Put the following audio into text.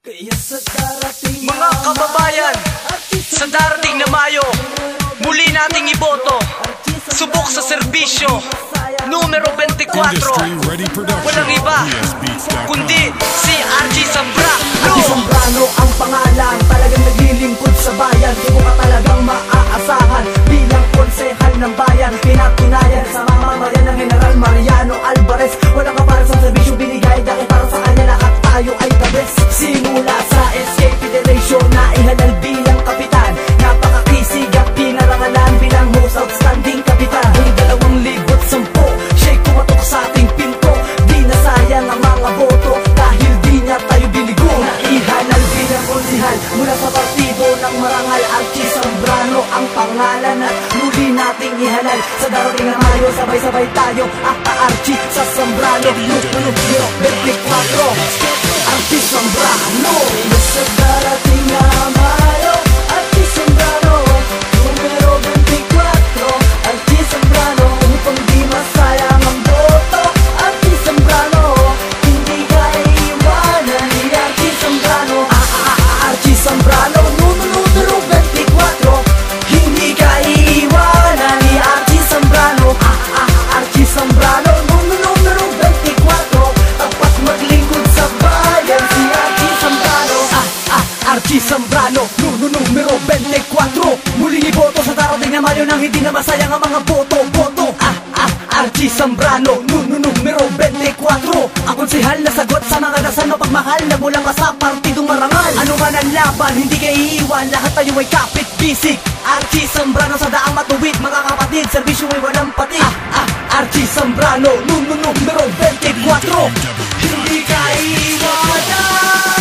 Mga kababayan, sa darating na Mayo, muli nating iboto. Subok sa serbisyo, numero 24. Walang iba, kundi si RG Zambrano. RG Zambrano ang pangalan, talagang naglilingkod sa bayan. Di mo ka talagang maaasahan bilang konsehal ng bayan. Pinatunayan sa mamamayan ng General Mariano Alvarez. Walang kapares ang serbisyo binigay, dahil para sa kanya lahat tayo ay the best. Simula sa SK Federation na ihalal bilang kapitan, napakakisig at pinarangalan bilang most outstanding kapitan. Ang 2010, siya'y kumatok sa ating pinto. Di nasayang ang mga boto dahil di niya tayo binigo. Naihalal bilang konsihal mula sa partido ng marangal. RG Zambrano ang pangalan at muli nating ihalal. Sa darating na Mayo, sabay-sabay tayo RG sa Zambrano. Numero 24, RG Zambrano. Sa darating na Mayo, RG Zambrano. Numero 24, RG Zambrano. Upang di masayang ang boto, RG Zambrano. Hindi ka iiwanan ni RG Zambrano. RG Zambrano, numero 24. Hindi ka iiwanan ni RG Zambrano. RG Zambrano, numero 24. Tapat maglingkod sa bayan si RG Zambrano. RG Zambrano, numero 24. Muling iboto sa darating na Mayo nang hindi na masayang ang mga boto. RG Zambrano, numero 24. Ang konsehal na sagot sa mga dasal mapagmahal na mula ka sa partidong marangal. Ano man ang laban, hindi ka iiwan, lahat tayo ay kapit-bisik. RG Zambrano sa daang matuwid, mga kapatid, serbisyo ay walang pati. RG Zambrano, numero 24. Hindi ka iiwanan.